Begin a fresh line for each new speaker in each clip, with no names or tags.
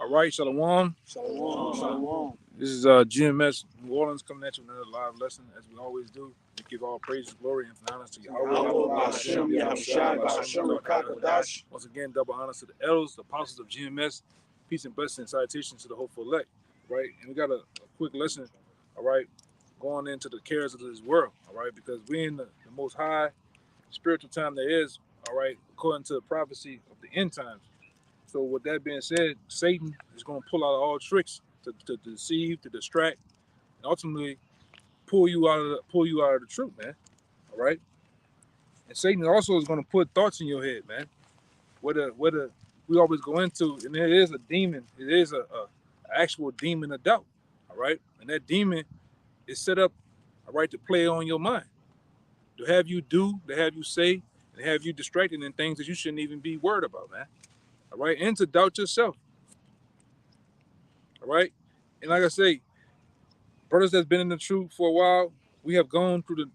All right, Shalom.
Shalom, shalom.
This is GMS New Orleans coming at you with another live lesson, as we always do. We give all praise, glory, and honor to Yahweh,
Hashem, Yahushua, Hashem, Rakakadash.
Once again, double honors to the elders, the apostles of GMS. Peace and blessing and salutations to the hopeful elect. Right, and we got a quick lesson. All right, going into the cares of this world. All right, because we're in the most high spiritual time there is. All right, according to the prophecy of the end times. So with that being said, Satan is going to pull out all tricks to deceive, to distract, and ultimately pull you out of the truth, man. All right. And Satan also is going to put thoughts in your head, man. Whether we always go into, and it is a demon. It is a actual demon of doubt. All right. And that demon is set up, all right, to play on your mind, to have you do, to have you say, and have you distracted in things that you shouldn't even be worried about, man. All right, and to doubt yourself. All right, and like I say, brothers that's been in the truth for a while, we have gone through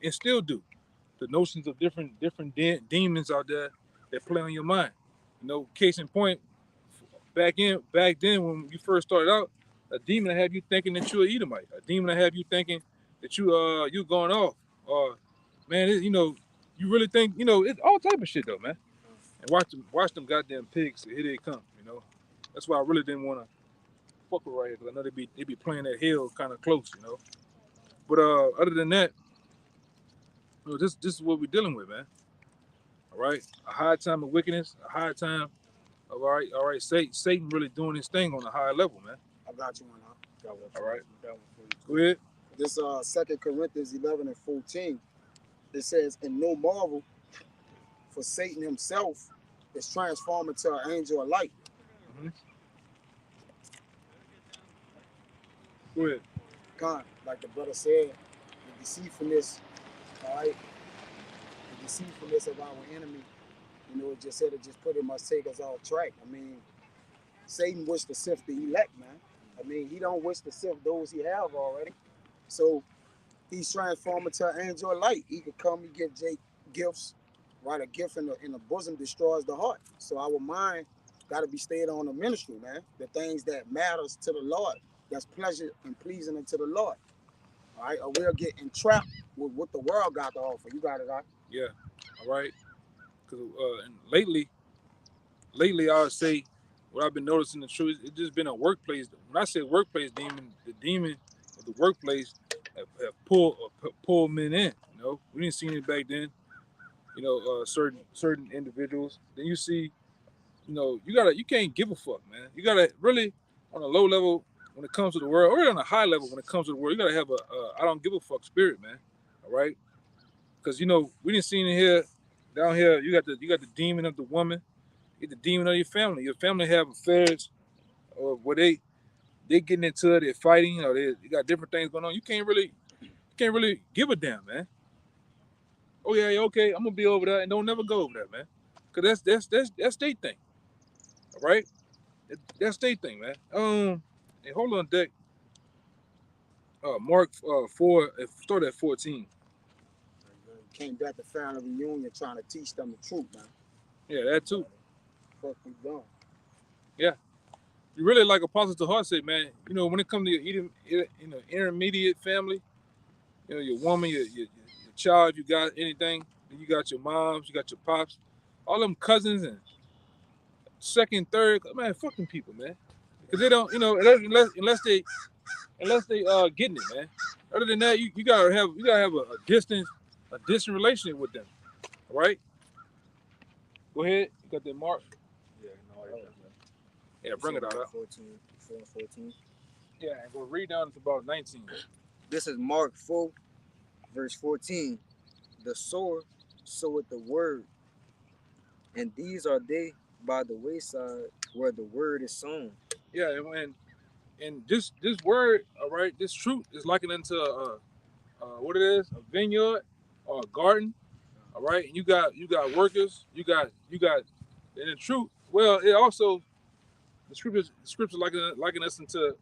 and still do, the notions of different demons out there that play on your mind. You know, case in point, back then when you first started out, a demon will have you thinking that you're an Edomite. A demon will have you thinking that you going off. Or man, you really think it's all type of shit though, man. And watch them goddamn pigs. Here they come. That's why I really didn't want to fuck with right here, because I know they be playing that hill kind of close. But other than that, this is what we're dealing with, man. All right, a high time of wickedness, a high time of all right. Satan really doing his thing on a high level, man.
I got you one. Got one.
All right,
Got one for
go
you.
ahead.
This 2 Corinthians 11:14. It says, "And no marvel, for Satan himself is transformed into an angel of light."
Mm-hmm. Go ahead.
God, like the brother said, the deceitfulness, all right, the deceitfulness of our enemy. It just said it just pretty much take us off track. I mean, Satan wished to sift the elect, man. I mean, he don't wish to sift those he have already. So he's transformed into an angel of light. He could come and give Jake gifts, right? A gift in the bosom destroys the heart. So our mind got to be stayed on the ministry, man. The things that matters to the Lord, that's pleasure and pleasing unto the Lord. All right, or we'll get entrapped with what the world got to offer. You got it, right?
Yeah. All right. Because and lately, I would say what I've been noticing the truth, it's just been a workplace. When I say workplace demon, the demon of the workplace have pulled men in. We didn't see it back then. Certain individuals. Then you see, you can't give a fuck, man. You gotta really on a low level when it comes to the world, or on a high level when it comes to the world. You gotta have a I don't give a fuck spirit, man. All right, because we didn't see it here. Down here, you got the demon of the woman. You get the demon of your family. Your family have affairs, or where they getting into it, they're fighting, or they got different things going on. You can't really give a damn, man. Oh yeah, okay, I'm gonna be over there, and don't never go over there, man. Cause that's their thing, all right? That's their thing, man. And hold on, Deck. Mark 4, start at 14.
Came back to family reunion trying to teach them the truth, man.
Yeah, that too.
Fuck we done.
Yeah. You really like Apostle Tahar said, man, when it comes to your intermediate family, your woman, your child, if you got anything, you got your moms, you got your pops, all them cousins and second, third, man, fucking people, man. Because they don't, unless they getting it, man. Other than that, you gotta have a distant relationship with them. All right? Go ahead. You got that mark?
Yeah, no,
yeah, bring it out.
14.
Yeah, and go read down to about 19.
This is Mark 4, verse 14. The sower soweth the word, and these are they by the wayside where the word is sown.
Yeah, and this word, all right, this truth is likened into what it is, a vineyard or a garden, all right. And you got workers, you got, and the truth. Well, it also the scriptures liken us into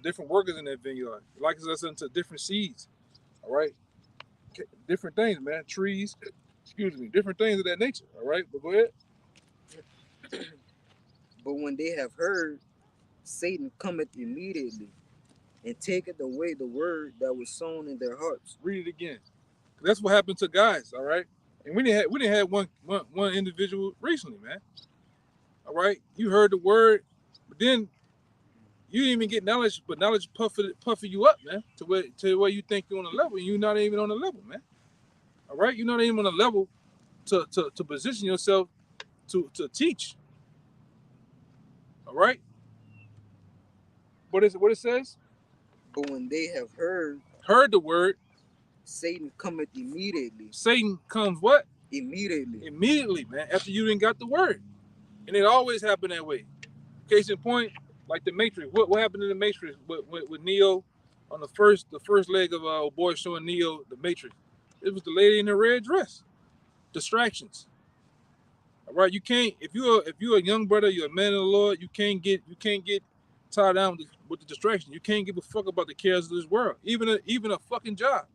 different workers in that vineyard. It likens us into different seeds, all right. Different things, man. Trees, different things of that nature, all right. But go ahead.
But when they have heard,
Satan cometh immediately and taketh away the word that was sown in their hearts.
Read it again. That's what happened to guys, all right? And we didn't have one individual recently, man. All right? You heard the word, but then you didn't even get knowledge, but knowledge puffing you up, man, to where you think you're on a level, and you're not even on a level, man. All right? You're not even on a level to position yourself to teach. All right? What it says?
But when they have heard
the word,
Satan cometh immediately.
Satan comes what?
Immediately.
Immediately, man, after you didn't got the word. And it always happened that way. Case in point, like the Matrix. What happened in the Matrix with Neo on the first leg of old boy showing Neo the Matrix? It was the lady in the red dress. Distractions. All right, you can't, if you're a young brother, you're a man of the Lord, you can't get tied down with the distraction. You can't give a fuck about the cares of this world, even a fucking job.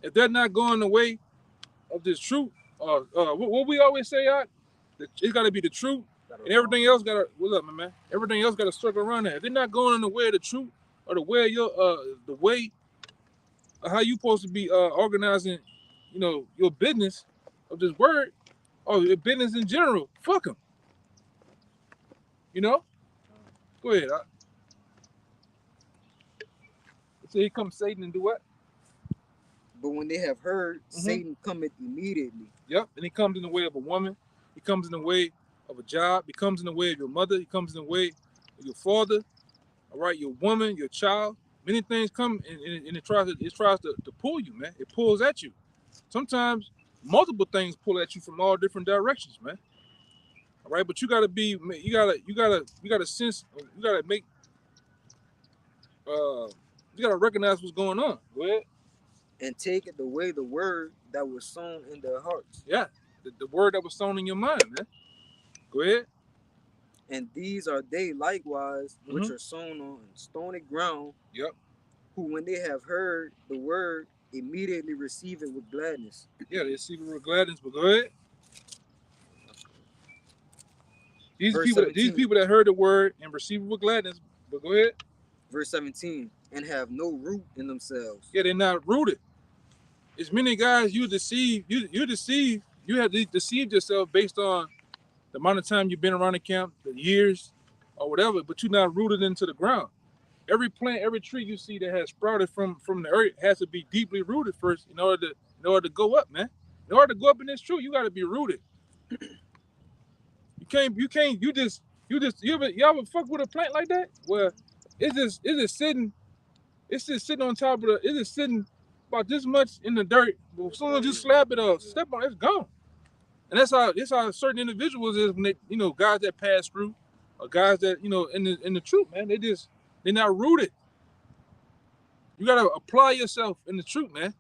If they're not going the way of this truth, what we always say, it's got to be the truth, and everything else got to. What's up, my man? Everything else got to circle around that. If they're not going in the way of the truth, or the way of your the way of how you supposed to be organizing, your business of this word, or your business in general, fuck them. Go ahead. So here comes Satan and do what?
But when they have heard, Satan cometh immediately.
Yep, and he comes in the way of a woman. He comes in the way of a job. He comes in the way of your mother. He comes in the way of your father. All right, your woman, your child. Many things come and it tries to pull you, man. It pulls at you. Sometimes multiple things pull at you from all different directions, man. All right, but you gotta sense. You gotta make. You gotta recognize what's going on. Go ahead.
And taketh away the word that was sown in their hearts.
Yeah, the word that was sown in your mind, man. Go ahead.
And these are they likewise which are sown on stony ground.
Yep.
Who, when they have heard the word, immediately receive it with gladness.
Yeah, they receive it with gladness. But go ahead. These people that heard the word and receive it with gladness. But go ahead.
Verse 17. And have no root in themselves.
Yeah, they're not rooted. As many guys you have deceived yourself based on the amount of time you've been around the camp, the years, or whatever, but you're not rooted into the ground. Every plant, every tree you see that has sprouted from the earth has to be deeply rooted first in order to go up, man. In order to go up in this truth, you got to be rooted. You ever fuck with a plant like that? Where it's just sitting on top of it's just sitting about this much in the dirt. But as soon as you slap it or step on it, it's gone. And that's how certain individuals is when they, guys that pass through, or guys that, in the truth, man, they're not rooted. You gotta apply yourself in the truth, man.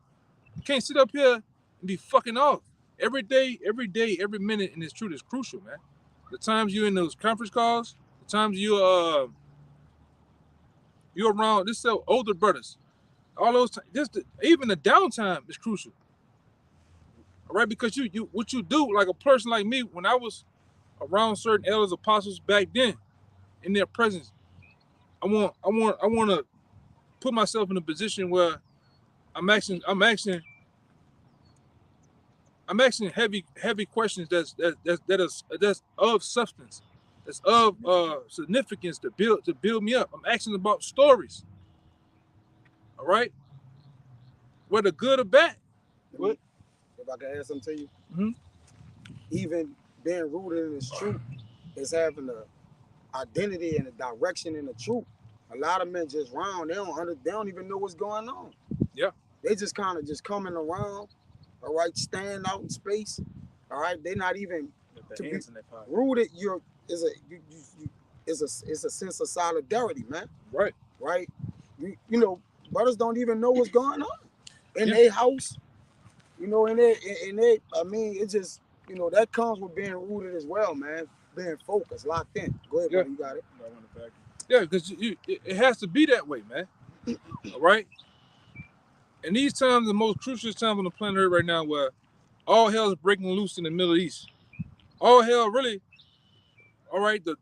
You can't sit up here and be fucking off. Every day, every minute in this truth is crucial, man. The times you're in those conference calls, the times you're around older brothers, all those even the downtime is crucial. All right, because what you do, like a person like me, when I was around certain elders, apostles back then, in their presence, I want to put myself in a position where I'm asking heavy questions that's of substance, that's of significance to build me up. I'm asking about stories. All right, whether good or bad. What?
If I can add something to you, even being rooted in this truth is having the identity and the direction in the truth. A lot of men just round, they don't even know what's going on.
Yeah,
they just kind of just coming around. All right, stand out in space. All right, they're not even to be rooted. It's a sense of solidarity, man.
Right.
Brothers don't even know what's going on in their house. In their, I mean, it just, that comes with being rooted as well, man. Being focused, locked in. Go ahead, brother, you got it.
Yeah, because it has to be that way, man. All right. And these times, the most crucial time on the planet Earth right now, where all hell is breaking loose in the Middle East. All hell, really. All right, the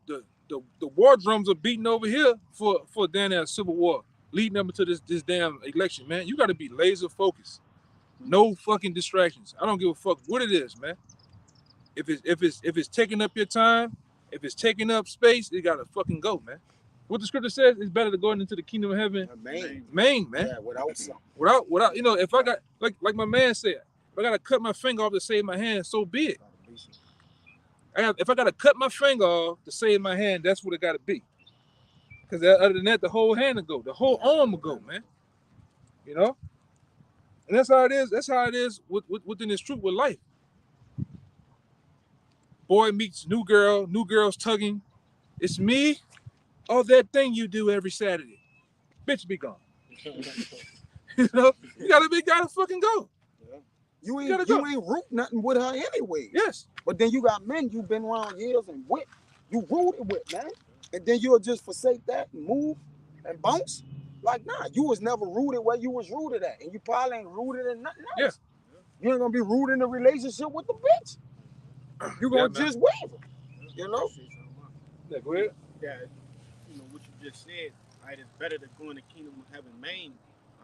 the war drums are beating over here for damn near civil war, leading up to this damn election, man. You got to be laser focused. No fucking distractions. I don't give a fuck what it is, man. If it's taking up your time, if it's taking up space, it gotta fucking go, man. What the scripture says, it's better to go into the kingdom of heaven. Main, man.
Yeah, without something.
Without, you know, if I got like my man said, if I gotta cut my finger off to save my hand, so be it. If I gotta cut my finger off to save my hand, that's what it gotta be. Because other than that, the whole hand will go, the whole arm will go, man. You know? And that's how it is. That's how it is within this truth with life. Boy meets new girl, new girl's tugging. It's me or that thing you do every Saturday. Bitch, be gone. You know, you gotta fucking go.
Yeah. You ain't root nothing with her anyway.
Yes.
But then you got men you've been around years and with, you rooted with, man. And then you'll just forsake that and move and bounce. Like, nah, you was never rooted where you was rooted at. And you probably ain't rooted in nothing else. Yeah. You ain't gonna be rooted in a relationship with the bitch. You're gonna just waver. You know?
Yeah, go ahead.
Yeah, you know what you just said, right? It's better to go in the kingdom of heaven main,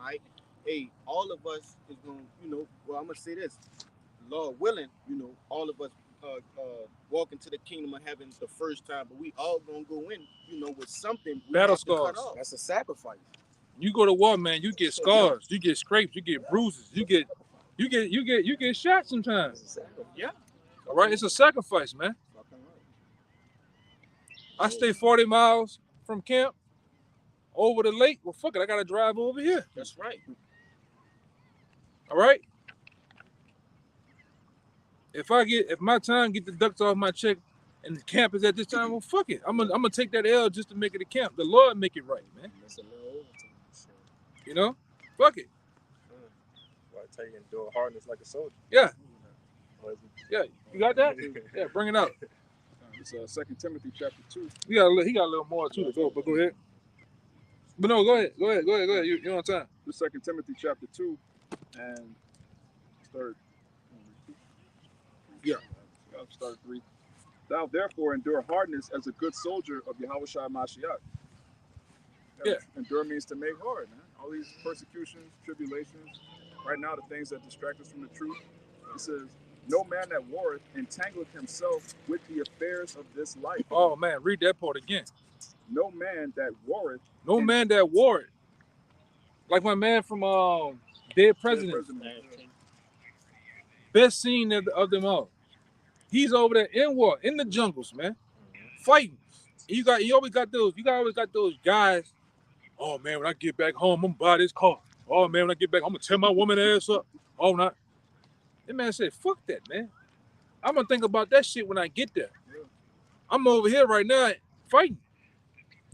right? Hey, all of us is gonna, you know, well, I'm gonna say this, Lord willing, you know, all of us walk into the kingdom of heaven the first time, but we all gonna go in, you know, with something.
Battle scars.
That's a sacrifice.
You go to war, man. You get scars. You get scrapes. You get bruises. You get shot sometimes.
Yeah.
All right, it's a sacrifice, man. I stay 40 miles from camp over the lake. Well, fuck it, I gotta drive over here.
That's right.
All right. If my time get the ducks off my check and the camp is at this time, well, fuck it. I'm gonna take that L just to make it a camp. The Lord make it right, man. You know, fuck it.
Well, I tell you, endure hardness like a soldier.
Yeah. Yeah, you got that? Yeah, bring it out.
It's 2 Timothy chapter 2.
He got a little more too to go, but go ahead. But no, go ahead. You're on time.
It's 2 Timothy chapter 2 and start.
Yeah.
Start 3. Thou therefore endure hardness as a good soldier of Yahushua Mashiach.
Yeah.
Endure means to make hard, man. All these persecutions, tribulations, right now the things that distract us from the truth. It says, no man that warreth entangleth himself with the affairs of this life.
Oh man, read that part again.
No man that warreth.
No man that warreth. Like my man from Dead President. Best scene of them all. He's over there in war, in the jungles, man. Fighting. You always got those guys. Oh man, when I get back home, I'm gonna buy this car. Oh man, when I get back, I'm gonna tear my woman ass up. Oh not. That man said, fuck that, man. I'm gonna think about that shit when I get there. I'm over here right now fighting.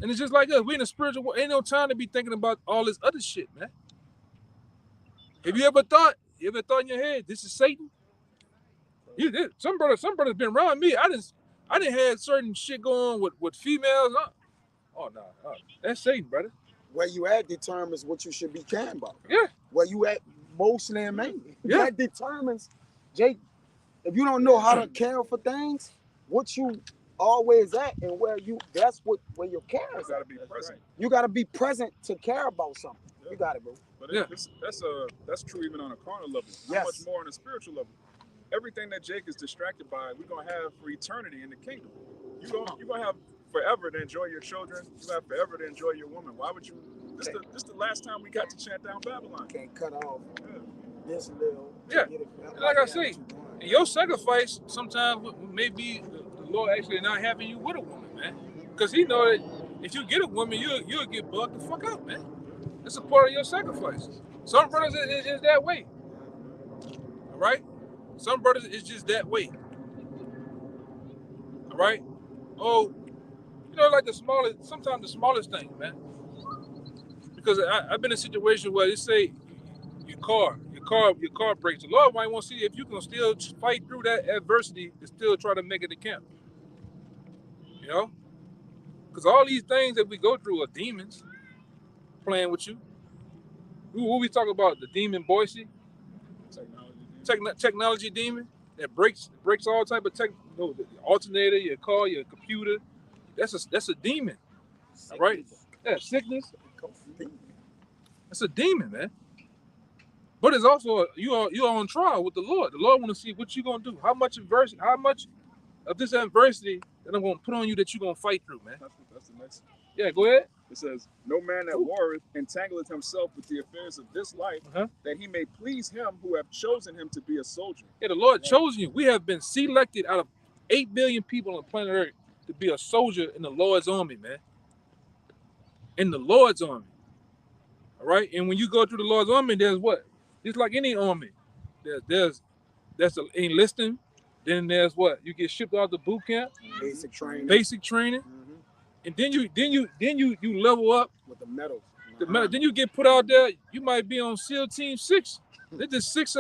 And it's just like us. We in a spiritual war. Ain't no time to be thinking about all this other shit, man. Have you ever thought in your head, this is Satan? You did. Some brothers been around me. I didn't have certain shit going with females. Oh no, that's Satan, brother.
Where you at determines what you should be caring about.
Yeah.
Where you at mostly and mainly.
Yeah.
That determines, Jake, if you don't know how to care for things, what you always at and where where your care is.
You gotta be present.
You gotta be present to care about something. You got it, bro.
But
Yeah.
that's true even on a carnal level. How
Yes.
much more on a spiritual level? Everything that Jake is distracted by, we're gonna have for eternity in the kingdom. You're gonna have forever to enjoy your children. You have forever to enjoy your woman. Why would you? This the last time we got to chant down Babylon.
Can't cut off
Yeah.
this little.
Yeah. Like I say, and your sacrifice sometimes may be the Lord actually not having you with a woman, man. Because he know that if you get a woman, you'll get bugged the fuck out, man. It's a part of your sacrifice. Some brothers is that way. All right? Some brothers is just that way. All right? Oh, you know, like sometimes the smallest thing, man. Because I've been in a situation where they say your car breaks. The Lord might want to see if you can still fight through that adversity and still try to make it to camp. You know? Because all these things that we go through are demons playing with you. What we talk about? The demon Boise? Technology demon that breaks all type of the alternator, your car, your computer. That's a demon. All right? Yeah, sickness. That's a demon, man. But it's also you are on trial with the Lord. The Lord want to see what you gonna do. How much of this adversity that I'm gonna put on you that you're gonna fight through, man.
That's the next.
Yeah, go ahead.
It says, "No man that warreth entangleth himself with the affairs of this life, that he may please him who have chosen him to be a soldier."
Yeah, the Lord chose you. We have been selected out of 8 billion people on planet Earth to be a soldier in the Lord's army, man. In the Lord's army. All right? And when you go through the Lord's army, there's what? It's like any army. There's enlisting. Then there's what? You get shipped out to boot camp.
Basic training.
Mm-hmm. And then you level up
with the medals.
Then you get put out there. You might be on SEAL Team 6. There's just six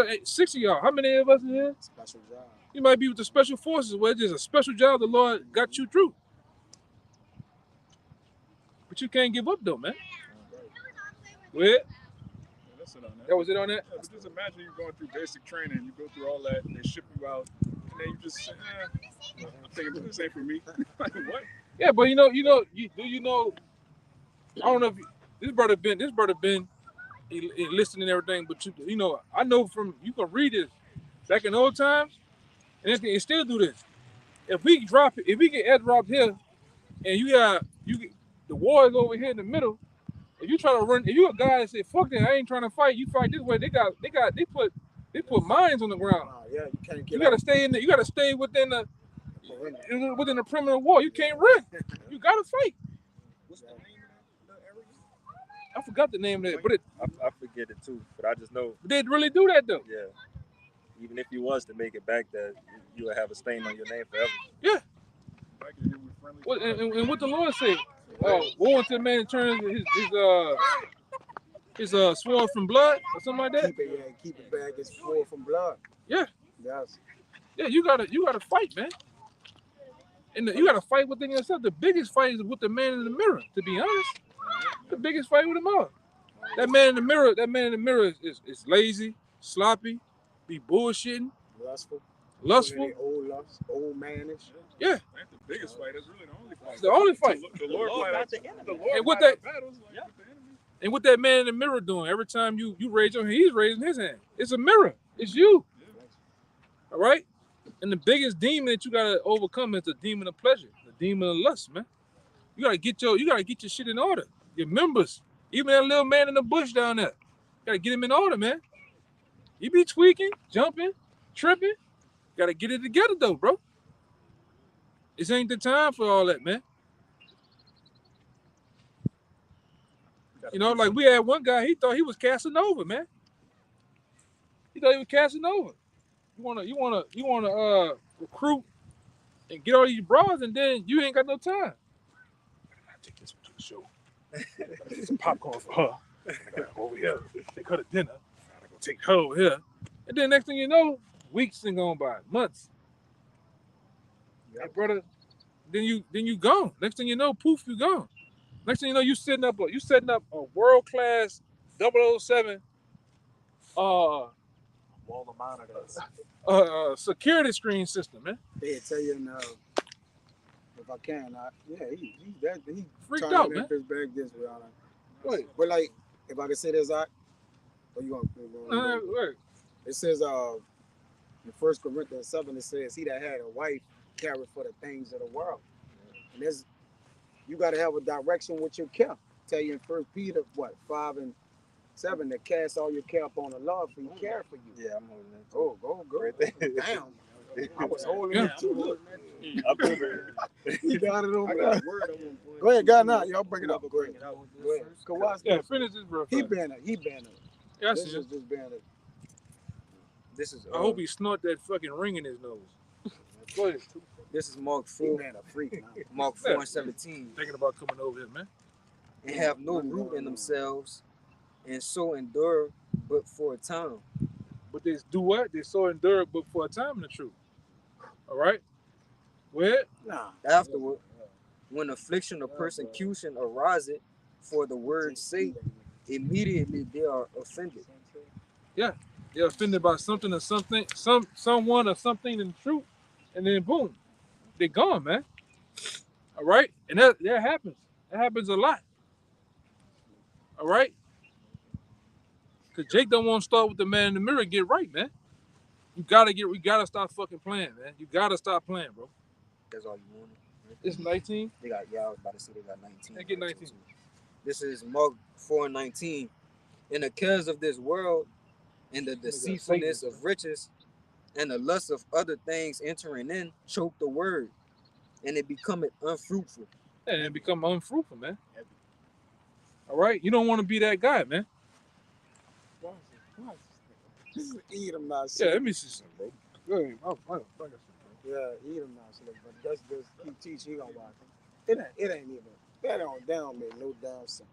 of y'all. How many of us are here?
Special job.
You might be with the special forces where there's a special job the Lord got you through. But you can't give up though, man. Go ahead.
That's it on that.
That was it on that?
Yeah, but just imagine you going through basic training, you go through all that, they ship you out, and then you just say, I'm thinking this ain't for me. Like what?
Yeah, but you know, I don't know if this brother been listening and everything, but you know, I know from you can read this back in old times, and it still do this. If we get airdropped here, and the war is over here in the middle. If you try to run, if you a guy that say fuck that, I ain't trying to fight. You fight this way. They put mines on the ground.
Yeah, you can't get.
You gotta stay in there. You gotta stay within the perimeter wall. You can't run. You gotta fight.
What's the name of the area?
I forgot the name of it, but
I forget it too, but I just know.
They really do that though.
Yeah. Even if you was to make it back there, you would have a stain on your name forever.
Yeah.
Back in here with friendly.
What, and what the Lord said, woe unto the man that turns his sword from blood or something like that.
Keep it back. It's full from blood.
Yeah.
Yes.
Yeah, you gotta fight, man. And you gotta fight within yourself. The biggest fight is with the man in the mirror. To be honest, the biggest fight with him all. That man in the mirror is lazy, sloppy, be bullshitting, lustful.
Old manish.
Yeah.
That's the biggest fight. That's really the only fight.
It's the only fight.
The Lord fight out the enemy. The Lord
And what
fight
that-
out battles like with the enemy.
And what that man in the mirror doing? Every time you raise your hand, he's raising his hand. It's a mirror. It's you. All right? And the biggest demon that you gotta overcome is the demon of pleasure, the demon of lust, man. You gotta get your shit in order. Your members, even that little man in the bush down there, you gotta get him in order, man. You be tweaking, jumping, tripping. Gotta get it together though, bro. This ain't the time for all that, man. You know, like we had one guy, he thought he was Casanova, man. He thought he was Casanova. You wanna recruit and get all these bras, and then you ain't got no time. I gotta take this one to the show. I gotta get some popcorn for her. I gotta go over here, take her to dinner. I gotta go take her over here. And then next thing you know, weeks and gone by, months. Hey, brother, then you gone. Next thing you know, poof, you gone. Next thing you know, you setting up a world-class 007 security screen system, man.
They tell you if I can, he
Freaked
turned
out,
in
man.
his back this way.
Wait.
But like, if I can say this, or you gonna
Wait.
it says in 1 Corinthians 7, it says, he that had a wife carry for the things of the world. And you got to have a direction with your care. Tell you in 1 Peter 5 and 7 to cast all your care upon the Lord, for he care for you.
Yeah, I'm holding that too.
Go.
Right there.
Damn. I was holding
Yeah.
it too.
I'm over
He got it over
I
there.
got a word I want to
Go ahead, God. Now y'all bring it up. Go ahead. Go ahead. Kawhi,
Yeah, finish this, bro.
he banned it.
Yeah, I
This
see
is
it.
just banned it.
This is
I hope he snort that fucking ring in his nose. Go ahead.
this is Mark
He
4,
banned a freak now.
Mark 4 and 17.
Thinking about coming over here, man.
And have no root in themselves, and so endure but for a time.
But they do what? They so endure, but for a time in the truth. All right? Go ahead.
Nah.
Afterward, when affliction or persecution ariseth for the word's sake, immediately they are offended.
They're offended by something or something, someone or something in the truth, and then boom, they're gone, man. All right, and that happens. That happens a lot. All right, because Jake don't want to start with the man in the mirror. Get right, man. We gotta stop fucking playing, man. You gotta stop playing, bro.
That's all you wanted.
It's 19.
They got, yeah, I was about to say they got 19.
They get 19.
This is Mark 4:19. In the cares of this world and the deceitfulness of riches and the lust of other things entering in, choke the word, and it becometh unfruitful.
And it become unfruitful, man. All right, you don't want to be that guy, man.
Just eat them now.
Yeah, let me see something, bro. Go ahead. I got some, bro.
Yeah, eat them now. So, but that's just keep teaching. He gonna watch them. It ain't even. That don't down make no damn sense.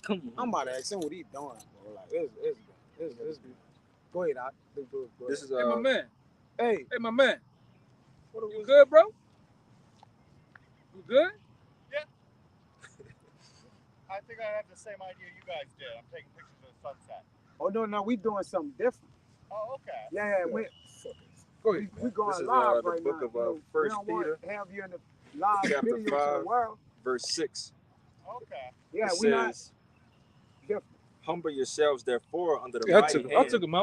Come on.
I'm about to ask him what he doing, bro. Like it's go ahead, Doc. Go
This is
Hey, my man.
Hey,
Hey, my man.
what are
You
we?
good, bro? You good?
I think I have the same idea you guys did. I'm taking pictures of the sunset.
Oh no, we doing something different.
Oh, okay.
Yeah, we
Go ahead.
we going
This is,
live
the
right
book
now.
of,
you know, we
First
don't want
Peter,
to have you in the live
chapter
video to
5.
the world.
verse 6.
Okay.
Yeah,
It
we not
says,
different.
humble yourselves therefore under the
Yeah, I
mighty
took
hand.
him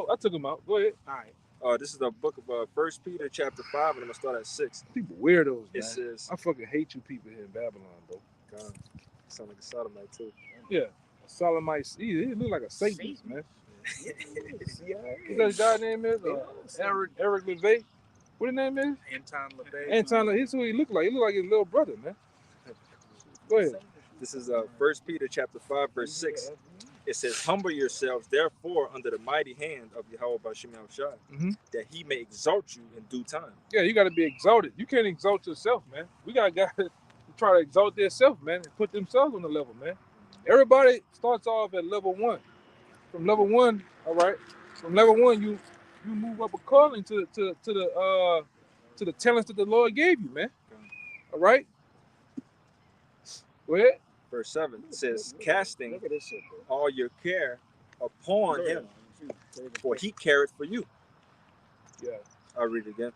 out. Go ahead.
All right.
This is the book of First Peter chapter 5, and I'm gonna start at 6.
People weirdos,
It
man.
says,
I fucking hate you people here in Babylon, bro.
God, sound like a sodomite too.
Yeah. Solomite. He look like a Satanist, man.
Yeah.
What that guy name is? Eric LeVay. What his name is?
Anton LaVey.
Anton. He's who he look like. He look like his little brother, man. Go ahead.
This is First Peter chapter 5, verse 6. It says, humble yourselves therefore under the mighty hand of Yahweh Bashim Yahushua,
Mhm.
that he may exalt you in due time.
Yeah, you got to be exalted. You can't exalt yourself, man. We got guys who try to exalt themselves, man, and put themselves on the level, man. Everybody starts off at level 1. From level 1, all right. From level 1, you move up according to the talents that the Lord gave you, man. All right. Go ahead.
Verse 7 says, casting
Look at this shit, bro.
all your care upon him, for he careth for you.
Yeah.
I'll read it again.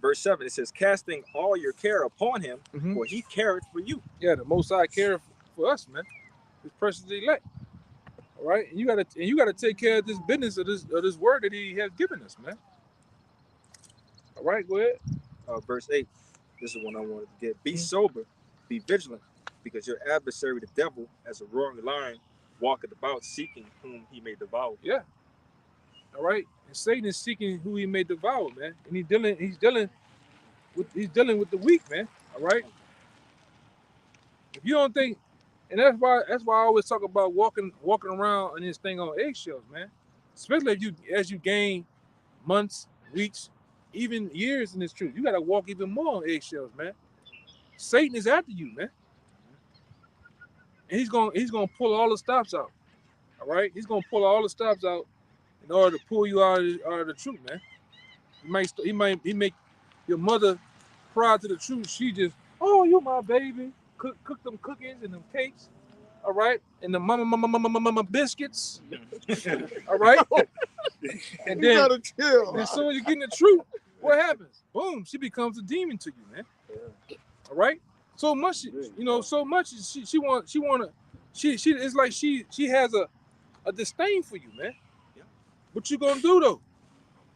Verse 7, it says, casting all your care upon him,
Mhm.
for he careth for you.
Yeah, the Most High care for us, man. His precious elect. All right, and you gotta take care of this business of this word that He has given us, man. All right, go ahead.
Verse 8, this is one I wanted to get. Be sober, be vigilant, because your adversary, the devil, as a roaring lion, walketh about seeking whom he may devour.
Yeah. All right, and Satan is seeking who he may devour, man, and he's dealing with the weak, man. All right. If you don't think, and that's why I always talk about walking around on this thing on eggshells, man. Especially as you gain months, weeks, even years in this truth, you gotta walk even more on eggshells, man. Satan is after you, man. And he's gonna pull all the stops out. All right, he's gonna pull all the stops out in order to pull you out of the truth, man. He make your mother prior to the truth. She just, oh, you my baby. Cook them cookies and them cakes. All right, and the mama biscuits. All right, and
You
then
gotta chill.
as soon as you get in the truth, what happens? Boom, she becomes a demon to you, man. All right. So much, so much she it's like she has a disdain for you, man.
Yeah.
What you gonna do though?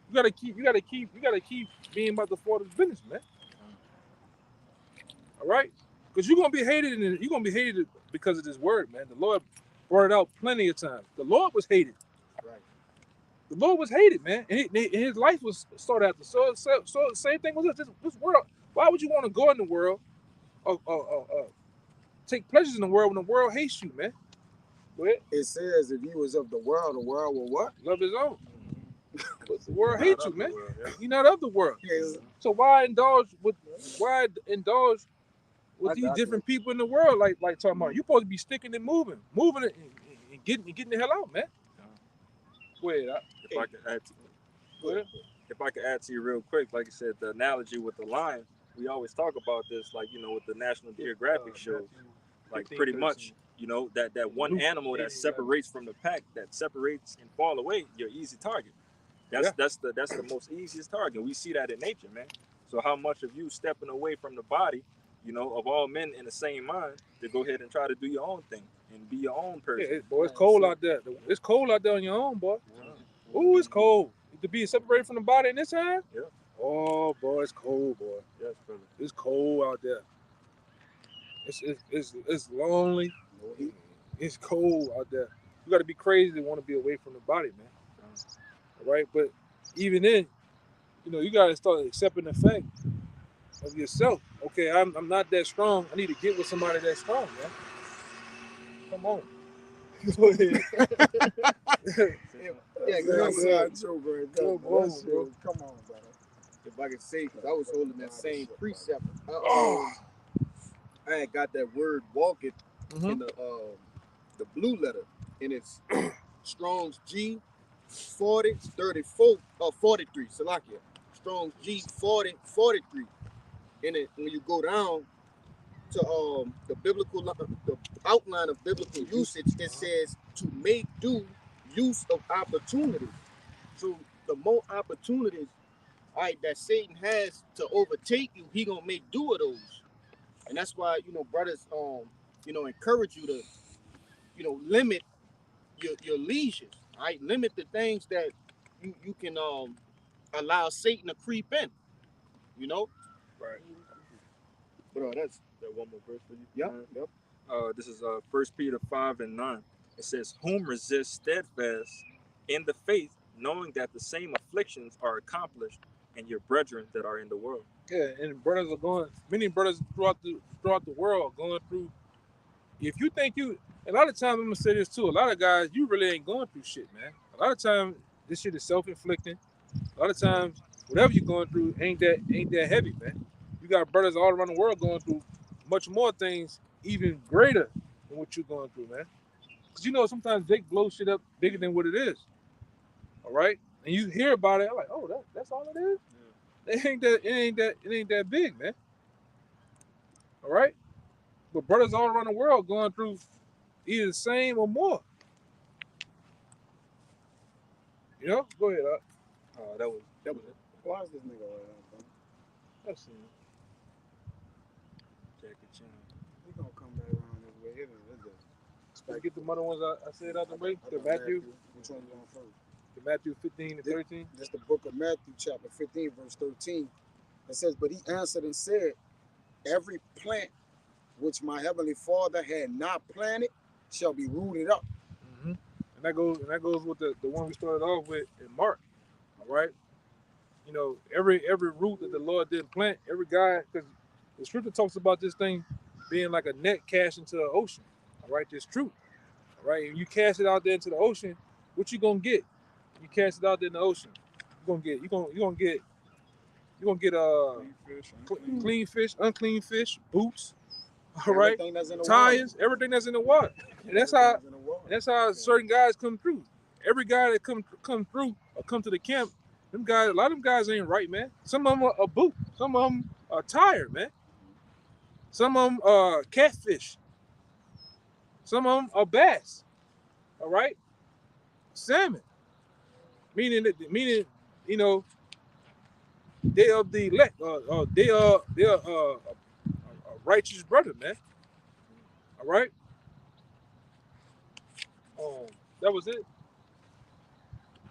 You gotta keep being about the Father's business, man. All right, because you're gonna be hated because of this word, man. The Lord brought it out plenty of times. The Lord was hated.
Right.
The Lord was hated, man, and his life was sought after. So the same thing with this world. Why would you want to go in the world, take pleasures in the world when the world hates you, man? Go ahead.
It says if you was of the world will what?
Love his own. But the world hates you, man.
Yeah.
You're not of the world.
Yes.
So why indulge with
I
these
got
different people in the world like talking about? You're supposed to be sticking and moving it and getting the hell out, man. Go ahead.
If I could add to,
Go ahead.
if I could add to you real quick, like I said, the analogy with the lion, we always talk about this, like, with the National Geographic shows, like
15,
pretty
13.
much, that one
Luke,
animal that
18,
separates from the pack, that separates and fall away, your easy target. That's the most easiest target. We see that in nature, man. So how much of you stepping away from the body, of all men in the same mind, to go ahead and try to do your own thing and be your own
Yeah,
person?
boy, it's cold out there. It's cold out there on your own, boy. Ooh, it's cold. To be separated from the body in this time?
Yeah.
Oh, boy, it's cold, boy.
Yes, brother.
It's cold out there. It's lonely. It's cold out there. You got to be crazy to want to be away from the body, man. All right? But even then, you got to start accepting the fact of yourself. Okay, I'm not that strong. I need to get with somebody that's strong, man. Come on. Go ahead.
Yeah,
Come on,
bro.
Come on, brother.
If I could say, because I was holding that same precept.
Oh.
I had got that word walking
Mhm.
in the blue letter, and it's Strong's G 4034 or 43. Salakia. Strong's G 4043. And it when you go down to the outline of biblical usage, it says to make due use of opportunity. So the more opportunities, all right, that Satan has to overtake you, he gonna make do of those. And that's why, brothers encourage you to, limit your leisure. All right, limit the things that you can allow Satan to creep in,
Right.
But that's
That one more verse for you.
yep.
This is 1 Peter 5:9. It says, "Whom resist steadfast in the faith, knowing that the same afflictions are accomplished in your brethren that are in the world."
Yeah, and many brothers throughout the world going through. If you think a lot of times I'm gonna say this too. A lot of guys, you really ain't going through shit, man. A lot of times this shit is self-inflicting. A lot of times, whatever you're going through ain't that heavy, man. You got brothers all around the world going through much more things, even greater than what you're going through, man. Because sometimes Jake blows shit up bigger than what it is. All right, and you hear about it, I'm like, oh, that's all it is. It ain't that big, man. All right, but brothers all around the world going through either the same or more. Go ahead.
That was it.
Why is this nigga right now, bro?
Let's see.
Jackie Chan.
He gonna come back around this way.
Let's get the other ones I said out the way.
I
The
thought
Matthew,
Which one you on first?
the Matthew 15 and 13.
This the book of Matthew, chapter 15, verse 13. It says, "But he answered and said, Every plant which my heavenly Father had not planted shall be rooted up."
Mm-hmm. And that goes with the one we started off with in Mark. All right. Every root that the Lord didn't plant, every guy, because the scripture talks about this thing being like a net cast into the ocean. All right, this truth. All right, and you cast it out there into the ocean, what you gonna get? You cast it out there in the ocean, you're gonna get clean fish, unclean fish, boots. All right,
Everything that's in the
tires, everything that's in the water, and that's how certain guys come through. Every guy that come through or come to the camp, a lot of them guys ain't right, man. Some of them are a boot, some of them are tired, man. Some of them are catfish, some of them are bass. All right, salmon, meaning they are the elect, they are a righteous brother, man. All right. That was it.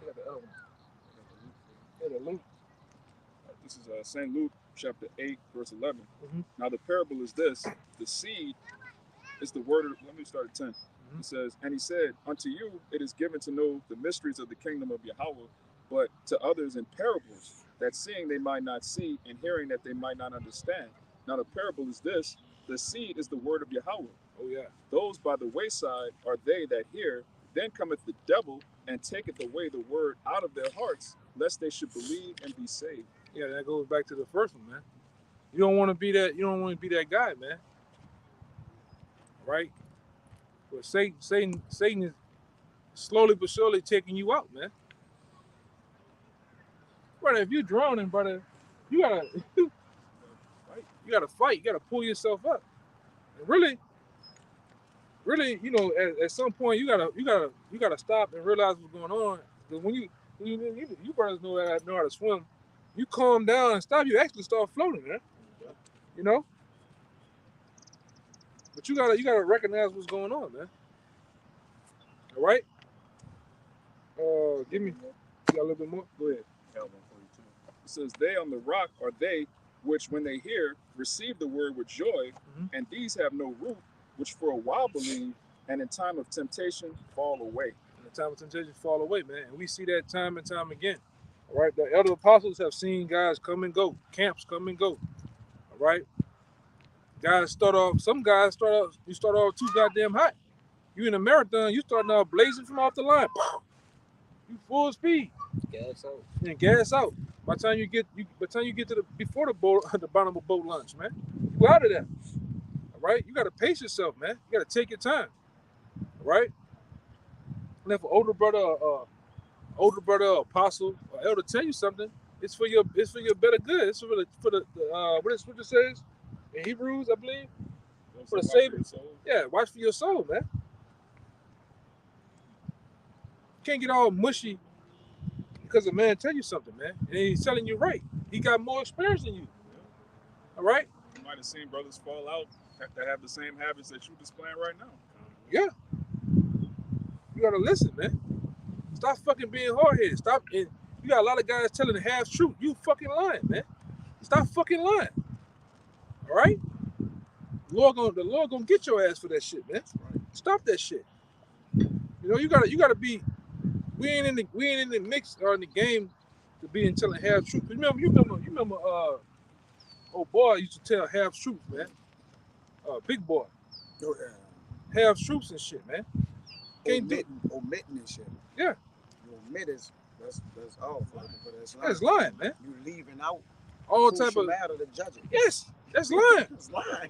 I got the other one. Yeah, the Luke.
This is St. Luke chapter 8, verse 11.
Mhm.
Now the parable is this: the seed is the word of, let me start at 10. It says, "And he said, Unto you it is given to know the mysteries of the kingdom of Yahweh, but to others in parables, that seeing they might not see, and hearing that they might not understand. Now the parable is this: the seed is the word of Yahweh.
Oh yeah.
Those by the wayside are they that hear. Then cometh the devil and taketh away the word out of their hearts, lest they should believe and be saved."
Yeah, that goes back to the first one, man. You don't want to be that. You don't want to be that guy, man. Right? But Satan is slowly but surely taking you out, man. Brother, if you're drowning, brother, you gotta, right? You gotta fight. You gotta pull yourself up. And really, at some point, you gotta stop and realize what's going on. Because when you brothers know how to swim, you calm down and stop, you actually start floating, man. You know? But you gotta recognize what's going on, man. All right? Give me, you got a little bit more? Go ahead.
It says, they on the rock are they which, when they hear, receive the word with joy, and these have no root, which for a while believe, and in time of temptation fall away.
In the time of temptation fall away, man. And we see that time and time again. All right? The elder apostles have seen guys come and go, camps come and go. All right? Some guys start off too goddamn hot. You in a marathon, you starting off blazing from off the line. You full speed.
Gas out.
And gas out. By the time you get to the before the boat, the bottom of boat lunch, man. You out of there. All right? You gotta pace yourself, man. You gotta take your time. All right? And if an older brother, apostle, or elder tell you something, it's for your better good. It's for the what the scripture says in Hebrews, I believe. For the saving. Yeah, watch for your soul, man. You can't get all mushy because a man tell you something, man. And he's telling you right. He got more experience than you. All right?
You might have seen brothers fall out that have the same habits that you're displaying right now.
Yeah. You gotta listen, man. Stop fucking being hard-headed. Stop. And you got a lot of guys telling the half truth. You fucking lying, man. Stop fucking lying. All right? The Lord gonna get your ass for that shit, man. Stop that shit. You know, you gotta be. We ain't in the mix or in the game to be telling half truth. You remember old boy used to tell half truth, man. Big boy.
Go ahead.
Half truths and shit, man.
Omitting and shit.
Yeah.
You omit that's awful. But
That's lying, man.
You leaving out
All type of
matter to judge it.
yes, that's lying.
That's lying.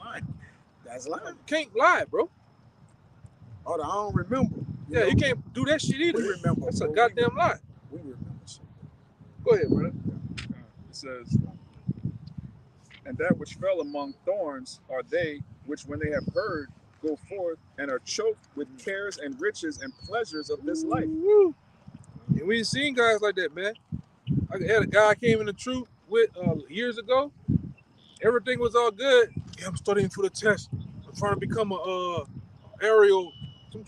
That's lying.
Can't lie, bro.
Oh, I don't remember.
Yeah, you can't do that shit either.
We remember.
That's a
bro.
goddamn lie.
We remember shit.
Go ahead, brother.
It says, and that which fell among thorns are they which, when they have heard, go forth and are choked with cares and riches and pleasures of this life.
Woo. And we ain't seen guys like that, man. I had a guy I came in the truth with years ago. Everything was all good. Yeah, I'm studying for the test. I'm trying to become some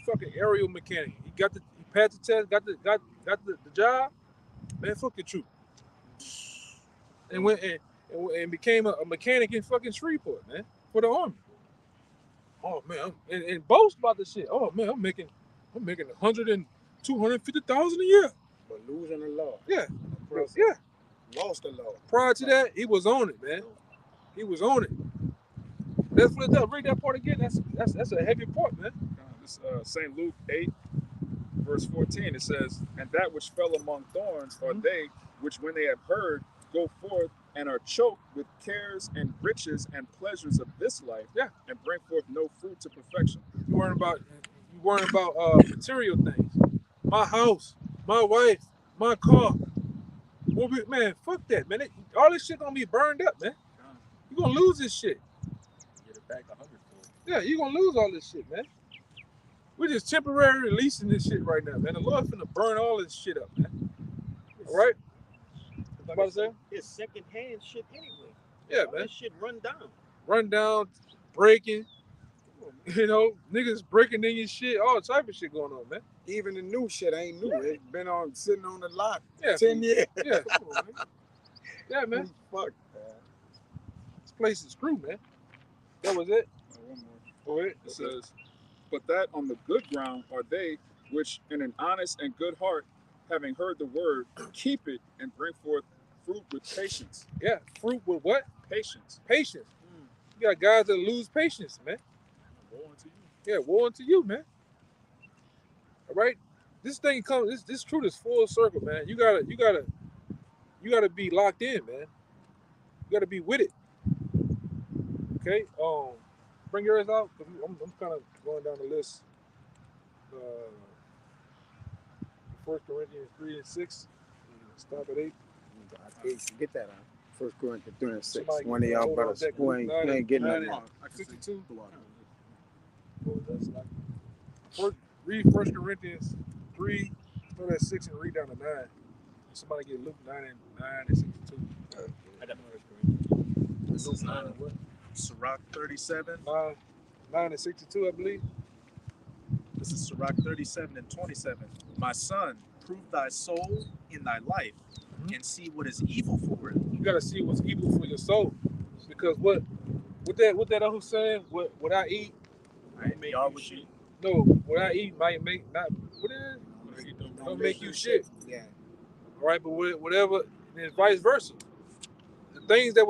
fucking aerial mechanic. He passed the test, got the job. Man, fuck your truth. And went and became a mechanic in fucking Shreveport, man, for the Army. Oh man, and boast about the shit. Oh man, I'm making 100 and 250,000 a year.
But losing the law.
Yeah,
Press-
yeah.
Lost the law.
Prior to that, he was on it, man. He was on it. That's what it does. Read that part again. That's a heavy part, man.
This St. Luke 8, verse 14, it says, and that which fell among thorns are they which, when they have heard, go forth and are choked with cares and riches and pleasures of this life, and bring forth no fruit to perfection.
You worrying about material things. My house, my wife, my car. Man, fuck that, man. All this shit gonna be burned up, man. You gonna lose this shit.
Get it back 100-fold.
Yeah, you gonna lose all this shit, man. We're just temporarily releasing this shit right now, man. The Lord's finna burn all this shit up, man. All right? What about to say?
It's secondhand shit anyway.
Yeah,
All
man.
that shit run down.
Run down, breaking, you know, niggas breaking in your shit, all type of shit going on, man.
Even the new shit ain't new. It's been sitting on the lot 10
Yeah,
years.
yeah, come on, man. Yeah, man.
Fuck.
This place is screwed, man. That was it.
One more.
Go ahead.
It says, but that on the good ground are they which, in an honest and good heart, having heard the word, keep it and bring forth fruit with patience.
Yeah, fruit with what?
Patience.
Patience. You got guys that lose patience, man.
Woe unto you.
Yeah, woe unto you, man. All right, this thing comes. This truth is full circle, man. You gotta be locked in, man. You gotta be with it. Okay. Bring yours out. I'm kind of going down the list. 1 Corinthians 3 and 6. Stop at 8.
Get that out. 1 Corinthians 3 and 6.
Somebody
One of y'all
hold
brothers
on that
who ain't getting
nine
nothing.
and 62.
Oh,
That's like, read 1 Corinthians 3, start at 6 and read down to 9. Somebody get Luke 9 and 62.
I got the First Corinthians.
This is
9 and what?
Sirach 37.
9 and 62, I believe.
This is Sirach 37 and 27. My son, prove thy soul in thy life, and see what is evil for it.
You gotta see what's evil for your soul, because what that other saying, what I eat,
Y'all what you
no, what I eat might make not what is it? Don't make you shit.
Yeah.
All right, but whatever, and then vice versa. The things that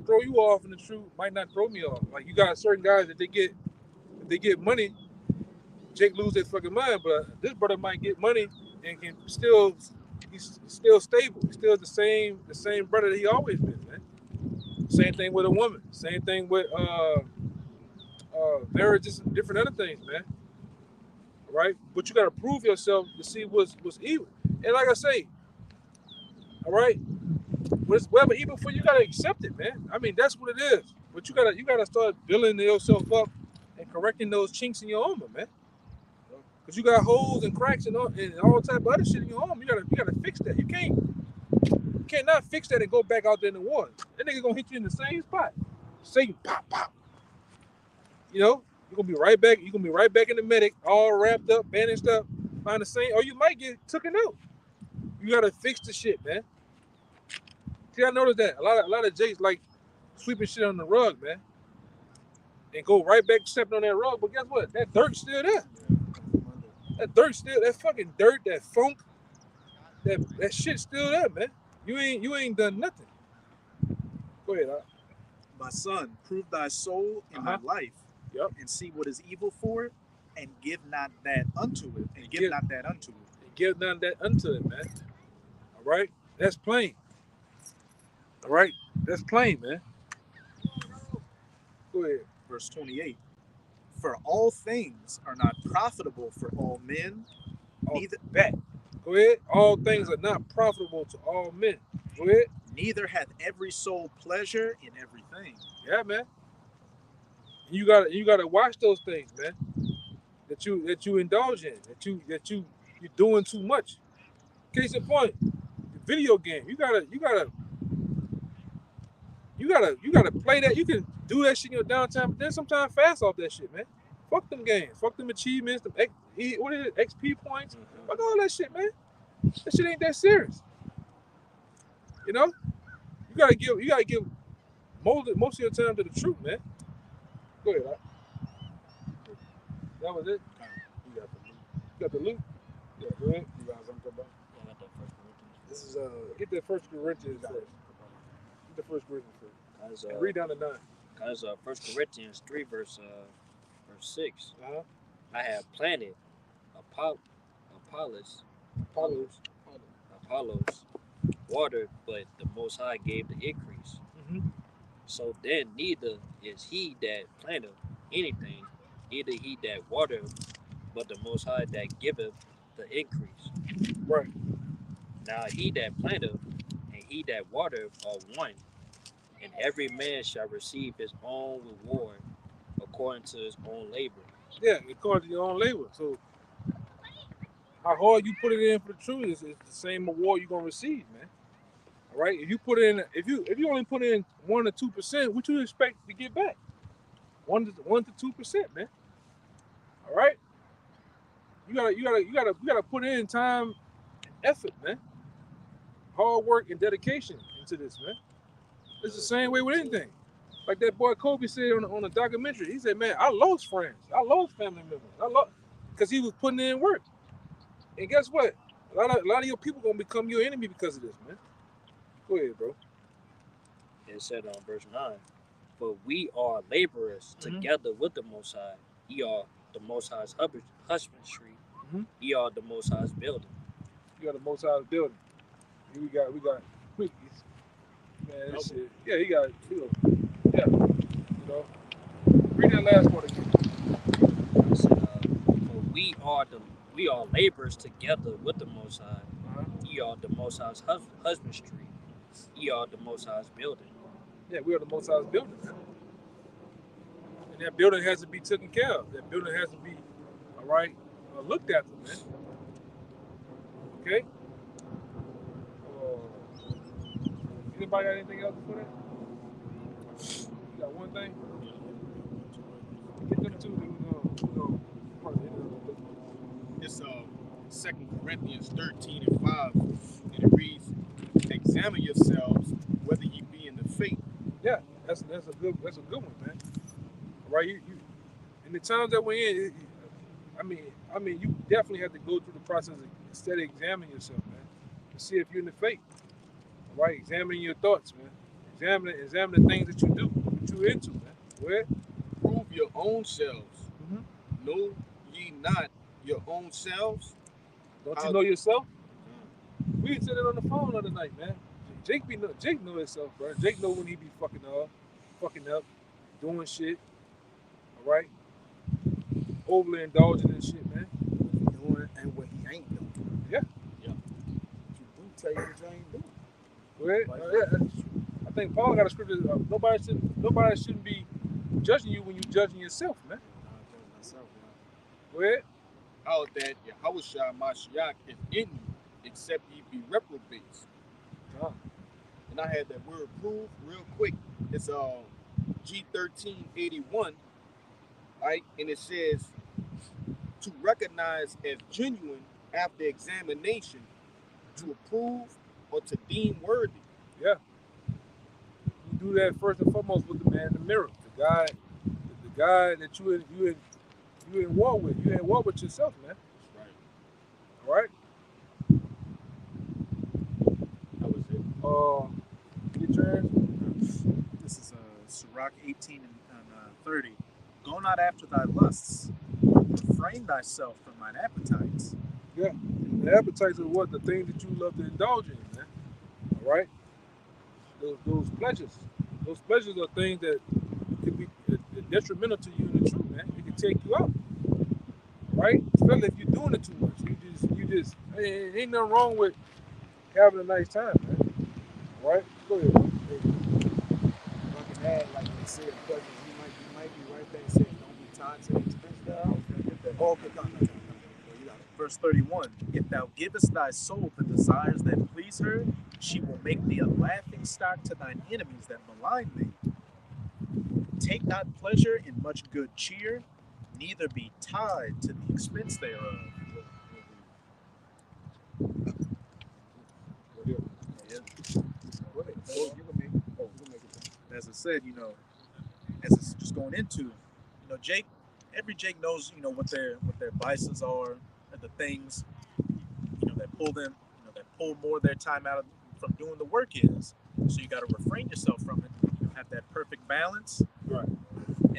throw you off in the truth might not throw me off. Like you got certain guys that if they get money, Jake lose their fucking mind. But this brother might get money and he's still stable. He's still the same brother that he always been, man. Same thing with a woman. Same thing with very just different other things, man. Right? But you gotta prove yourself to see what's evil. And like I say, all right, whatever evil for you, gotta accept it, man. I mean, that's what it is. But you gotta start building yourself up and correcting those chinks in your armor, man. Cause you got holes and cracks and all type of other shit in your armor. You gotta fix that. You cannot fix that and go back out there in the water. That nigga gonna hit you in the same spot. Satan, pop, pop. You know, you're gonna be right back. You're gonna be right back in the medic, all wrapped up, bandaged up, find the same, or you might get taken out. You gotta fix the shit, man. See, I noticed that a lot of Jakes like sweeping shit on the rug, man, and go right back stepping on that rug. But guess what? That dirt's still there. That fucking dirt, that funk, that shit's still there, man. You ain't done nothing. Go ahead,
My son, prove thy soul in thy life, and see what is evil for it, and give not that unto it, and give not that unto it.
And give none that unto it, man. All right, that's plain. All right, that's plain, man. Go ahead.
Verse 28. For all things are not profitable for all men, neither
back. Go ahead. All things are not profitable to all men. Go ahead.
Neither hath every soul pleasure in everything.
Yeah, man. You gotta watch those things, man. That you indulge in. That you're doing too much. Case in point, the video game. You gotta play that. You can do that shit in your downtime, but then sometimes fast off that shit, man. Fuck them games. Fuck them achievements. Them what is it? XP points. Fuck all that shit, man. That shit ain't that serious. You know, you gotta give most of your time to the truth, man. Go ahead, right? That was it. You got the loot. Yeah, go ahead.
You guys on about?
I got the First Corinthians.
This is
Get that First Corinthians first. Get the First Corinthians first.
Guys,
And read down to 9.
guys, First Corinthians 3 verse 6.
Uh-huh.
I have planted Apollos water, but the Most High gave the increase.
Mm-hmm.
So then neither is he that planteth anything, neither he that watereth, but the Most High that giveth the increase.
Right.
Now he that planteth and he that watereth are one, and every man shall receive his own reward according to his own labor.
Yeah, according to your own labor. So how hard you put it in for the truth is the same reward you're gonna receive, man. All right. If you put in, if you only put in 1 or 2%, what you expect to get back? 1 to 2%, man. All right. You gotta put in time and effort, man. Hard work and dedication into this, man. It's the same way with anything. Like that boy Kobe said on the documentary, he said, man, I lost friends. I lost family members. Because he was putting in work. And guess what? A lot of your people gonna become your enemy because of this, man. Go ahead, bro.
It said on verse 9, but we are laborers together with the Most High. Ye are the Most High's husbandry. Ye are the Most High's building.
You got the Most High's building. We got quickies. Man, this shit. Yeah, he got yeah. You know. Read that last part again.
It said, but we are laborers together with the Most High. Ye are the Most High's husbandry. Ye are the Most High's building.
Yeah, we are the Most High's building, man. And that building has to be taken care of. That building has to be, all right, looked after, man. Okay? Anybody got anything else before that? You got one thing? Get them two, then we're gonna probably end it up.
It's 2 Corinthians 13:5, and it reads, "Examine yourselves whether ye be in the faith."
Yeah, that's a good one, man. Right? You in the times that we're in, I mean, you definitely have to go through the process of instead of examining yourself, man, to see if you're in the faith. Right? Examining your thoughts, man. Examine the things that you do, what you're into, man. Where?
Prove your own selves.
Mhm.
Know ye not your own selves?
Don't you know yourself? We said it on the phone the other night, man. Jake know himself, bro. Jake know when he be fucking up, doing shit. All right, overly indulging and shit, man.
Doing and what he ain't doing.
Yeah.
What you do, tell you what you ain't doing.
Right? Yeah. I think Paul got a scripture. Nobody shouldn't be judging you when you judging yourself, man. Where?
How that Yahushua Mashiach is in you, except ye be reprobates. And I had that word prove real quick. It's G1381, right? And it says to recognize as genuine after examination, to approve or to deem worthy.
Yeah. You do that first and foremost with the man in the mirror, the guy that you in war with. You in war with yourself, man.
Right.
All right.
That was it.
Get yours.
This is Sirach 18 and 30. Go not after thy lusts. Refrain thyself from thine appetites.
Yeah. The appetites are what? The things that you love to indulge in, man. All right? Those pleasures. Those pleasures are things that could be detrimental to you in the truth, man. It can take you out. Right? Especially if you're doing it too much. You just ain't nothing wrong with having a nice time, man. All right? Go ahead.
If I can add, like they said, pleasures, you might be right there saying, don't be tied to the expense thereof. Okay, no. You got it.
Verse 31. If thou givest thy soul the desires that please her, she will make thee a laughing stock to thine enemies that malign thee. Take not pleasure in much good cheer, neither be tied to the expense thereof. As I said, as it's just going into, Jake, every Jake knows, what their vices are, and the things, that pull them, that pull more of their time out from doing the work is. So you got to refrain yourself from it. Have that perfect balance.
Right.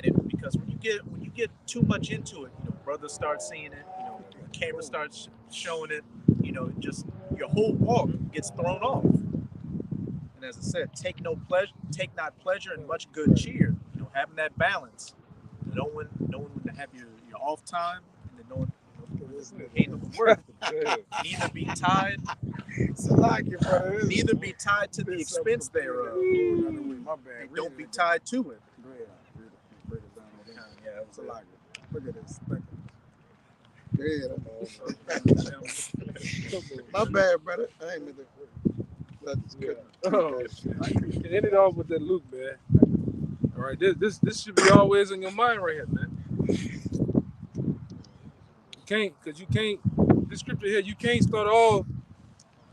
And because when you get too much into it, brothers start seeing it, the camera starts showing it, just your whole walk gets thrown off. And as I said, take not pleasure in much good cheer. Having that balance, knowing when to have your off time, and then knowing handle the work. Neither be tied. Neither be tied to the expense thereof.
My bad.
And don't be tied to it.
Go ahead. Break it down over there.
Yeah,
It's a lot. Look at this. Go ahead. My bad, brother. I ain't meant to.
Oh, shit. End it off with that Luke, man. All right, this should be always in your mind right here, man. You can't. This scripture here, you can't start off,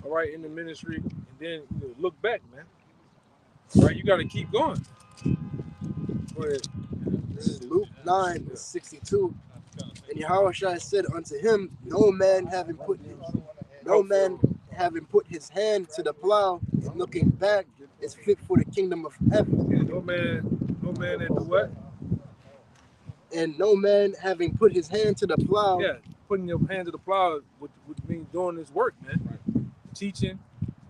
all right, in the ministry and then look back, man. All right, you got to keep going. Go ahead.
This is Luke 9:62. And Yahushua said unto him, No man having put his hand to the plow and looking back is fit for the kingdom of heaven.
Yeah, no man that do what?
And no man having put his hand to the plow.
Yeah, putting your hand to the plow would mean doing this work, man. Right. Teaching,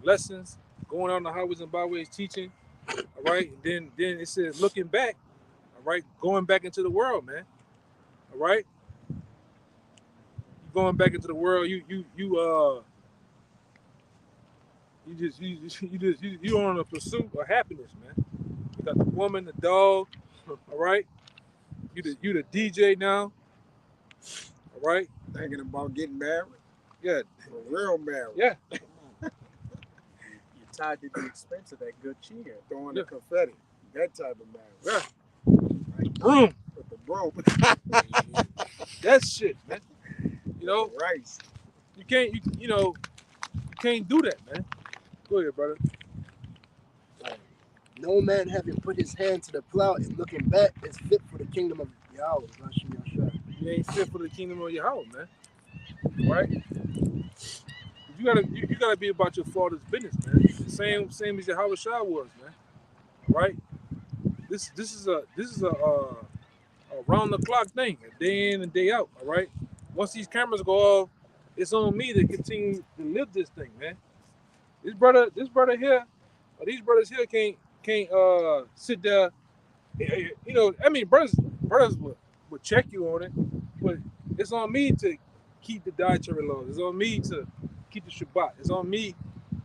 lessons, going on the highways and byways teaching. All right. And then it says looking back, all right, going back into the world, man. All right. Going back into the world, you on a pursuit of happiness, man. You got the woman, the dog, all right. You the DJ now, all right.
Thinking about getting married.
Yeah,
real married.
Yeah.
You're tied to the expense of that good cheer.
Throwing the confetti. That type of man.
Yeah. Broom.
With the broom.
That shit, man. You know,
Rice.
you can't do that, man. Go ahead, brother.
No man having put his hand to the plow and looking back is fit for the kingdom of Yahweh.
You ain't fit for the kingdom of Yahweh, man. Right? You gotta be about your father's business, man. Same as Yahweh Shah was, man. Right? This is a round the clock thing, a day in and day out. All right. Once these cameras go off, it's on me to continue to live this thing, man. This brother here, or these brothers here can't sit there. You know, I mean, brothers would check you on it, but it's on me to keep the dietary laws. It's on me to keep the Shabbat. It's on me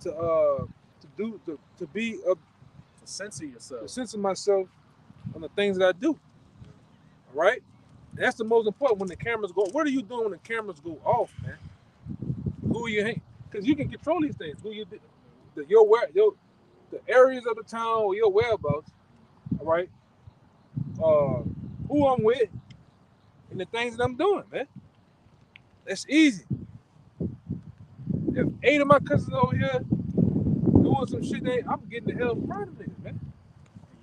to
censor yourself.
To censor myself on the things that I do. All right? And that's the most important when the cameras go. What are you doing when the cameras go off, man? Who you hang? Because you can control these things. The areas of the town or your whereabouts. All right? Who I'm with and the things that I'm doing, man. That's easy. If 8 of my cousins over here doing some shit, I'm getting the hell from them niggas, man.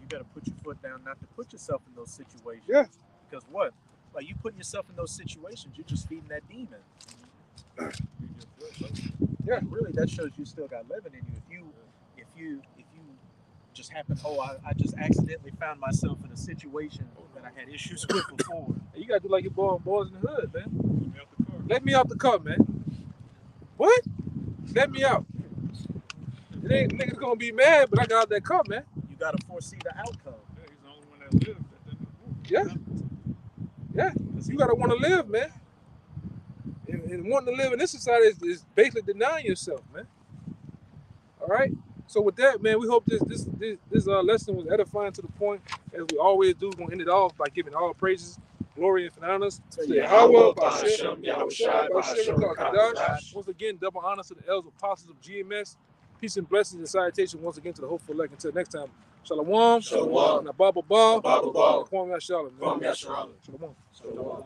You gotta put your foot down, not to put yourself in those situations.
Yeah.
Because what? Like you putting yourself in those situations, you're just feeding that demon. Yeah, really, that shows you still got living in you. If you just happen, I just accidentally found myself in a situation that I had issues with before.
You gotta do like your boys in the hood, man. Let me out the car, man. What? Let me out. It ain't niggas gonna be mad, but I got out that car, man.
You gotta foresee the outcome.
Yeah, he's the only one that lived.
Yeah. Yeah. You gotta want to live, man. And wanting to live in this society is basically denying yourself, man. All right. So with that, man, we hope this lesson was edifying to the point, as we always do. We're gonna end it off by giving all praises, glory, and honors to Yahweh, Bashem, Yahushua, Bashem, Kadash. Once again, double honors to the elders apostles of GMS. Peace and blessings and salutation once again to the hopeful elect. Until next time, Shalom. Shalom. Shalom. Shalom.